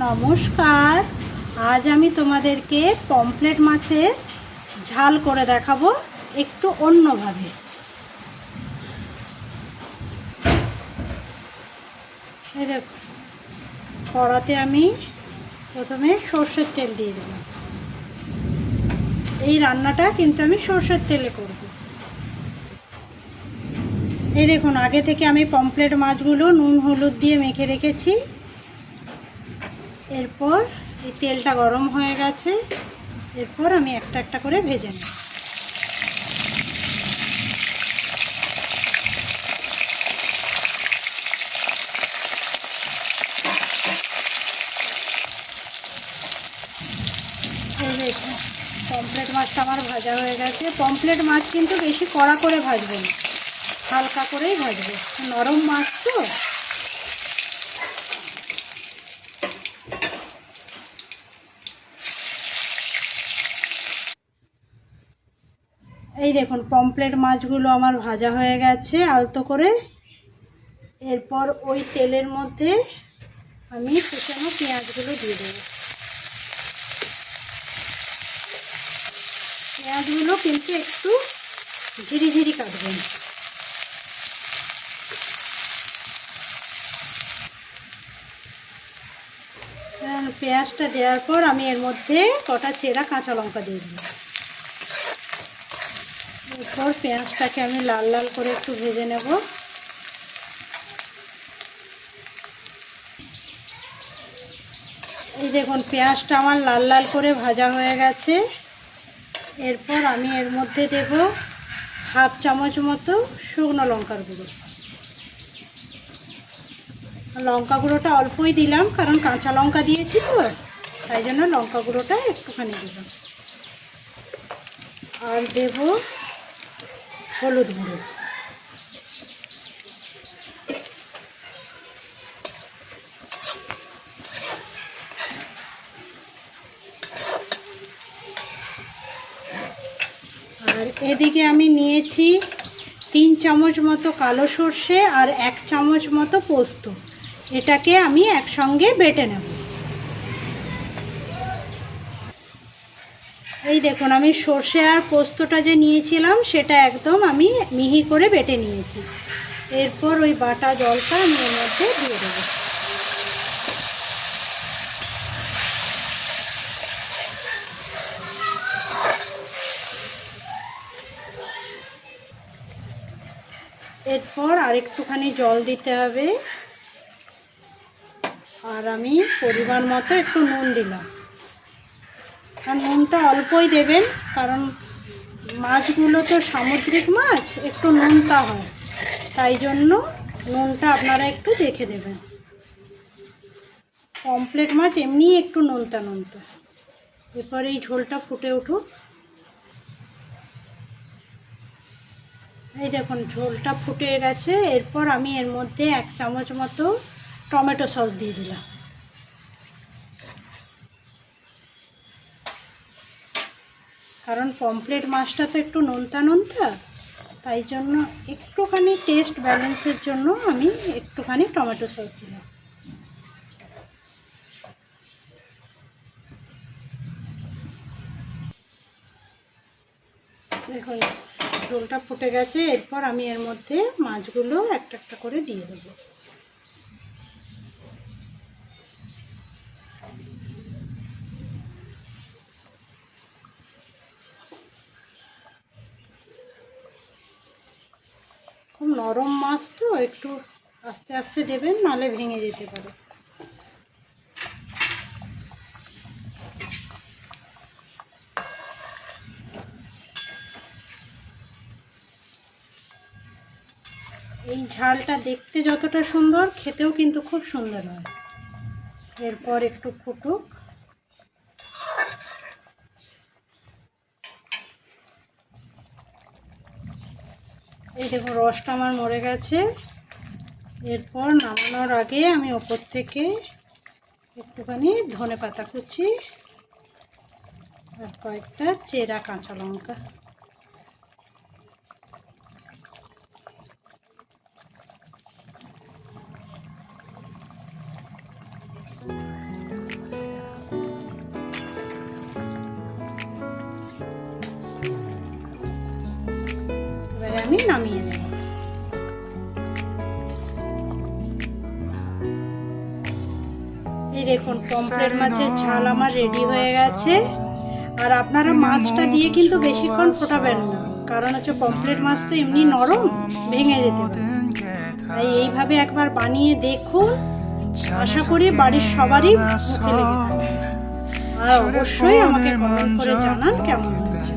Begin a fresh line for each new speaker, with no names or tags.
নমস্কার, আজ আমি তোমাদেরকে পমফ্রেট মাছের ঝাল করে দেখাবো একটু অন্যভাবে। এই দেখো, কড়াতে আমি প্রথমে সর্ষের তেল দিয়ে দিলাম। এই রান্নাটা কিন্তু আমি সর্ষের তেলে করব। এই দেখুন, আগে থেকে আমি পমফ্রেট মাছগুলো নুন হলুদ দিয়ে মেখে রেখেছি। এরপর এই তেলটা গরম হয়ে গেছে, এরপর আমি একটা একটা করে ভেজে নেব। এই দেখুন, পমফ্রেট মাছটা আমার ভাজা হয়ে গেছে। পমফ্রেট মাছ কিন্তু বেশি কড়া করে ভাজবে না, হালকা করেই ভাজবে, নরম মাছ তো। এই দেখুন, পমফ্রেট মাছগুলো আমার ভাজা হয়ে গেছে আলতো করে। এরপর ওই তেলের মধ্যে আমি কুচানো পেঁয়াজগুলো দিয়ে দেবো। পেঁয়াজগুলো কিন্তু একটু ঝিরিঝিরি কাটবেন। পেঁয়াজটা দেওয়ার পর আমি এর মধ্যে কটা চেরা কাঁচা লঙ্কা দিয়ে দেবো। এরপর পেঁয়াজটাকে আমি লাল লাল করে একটু ভেজে নেব। এই দেখুন, পেঁয়াজটা আমার লাল লাল করে ভাজা হয়ে গেছে। এরপর আমি এর মধ্যে দেব হাফ চামচ মতো শুকনো লঙ্কার গুঁড়ো। লঙ্কা গুঁড়োটা অল্পই দিলাম, কারণ কাঁচা লঙ্কা দিয়েছি তো, তাই জন্য লঙ্কা গুঁড়োটা একটুখানি দিলাম। আর দেব হলুদ গুঁড়ো। আর এদিকে আমি নিয়েছি 3 চামচ মতো কালো সর্ষে আর 1 চামচ মতো পোস্ত। এটাকে আমি একসঙ্গে বেটে নেব। এই দেখুন, আমি সর্ষে আর পোস্তটা যে নিয়েছিলাম সেটা একদম আমি মিহি করে বেটে নিয়েছি। এরপর ওই বাটা জলটা আমি এর মধ্যে দিয়ে দেবো। এরপর আরেকটুখানি জল দিতে হবে। আর আমি পরিমাণ মতো একটু নুন দিলাম। আর নুনটা অল্পই দেবেন, কারণ মাছগুলো তো সামুদ্রিক মাছ, একটু নুনটা হয়, তাই জন্য নুনটা আপনারা একটু দেখে দেবেন। পমফ্রেট মাছ এমনি একটু নোনতা নোনতা। এরপর এই ঝোলটা ফুটে উঠুক। এই দেখুন, ঝোলটা ফুটে গেছে। এরপর আমি এর মধ্যে 1 চামচ মতো টমেটো সস দিয়ে দিলাম। কারণ পমফ্রেট মাছটা তো একটু নোনতা নোনতা, তাই জন্য একটুখানি টেস্ট ব্যালেন্সের জন্য আমি একটুখানি টমেটো সস দিলাম। দেখুন, ঝোলটা ফুটে গেছে। এরপর আমি এর মধ্যে মাছগুলো একটা একটা করে দিয়ে দেবো। খুব নরম মাছ তো, একটু আস্তে আস্তে দেবেন, নাহলে ভেঙে যেতে পারে। এই ঝালটা দেখতে যতটা সুন্দর, খেতেও কিন্তু খুব সুন্দর হয়। এরপর একটু ফুটুক। এই দেখুন রসটা আমার মরে গেছে। এরপর নামানোর আগে আমি ওপর থেকে একটুখানি ধনেপাতা কুচি আর কয়েকটা চেরা কাঁচা লঙ্কা, এবারে আমি নামিয়ে নেব। এই দেখুন পমফ্রেট মাছের ঝাল আমার রেডি হয়ে গেছে। আর আপনারা মাছটা দিয়ে কিন্তু বেশিক্ষণ ফোটাবেন না, কারণ হচ্ছে পমফ্রেট মাছ তো এমনি নরম, ভেঙে যেতে পারে। তাই এইভাবে একবার বানিয়ে দেখুন, আশা করি বাড়ির সবারই মুখে লেগে থাকবে। আর অবশ্যই আমাকে কমেন্ট করে জানান কেমন হয়েছে।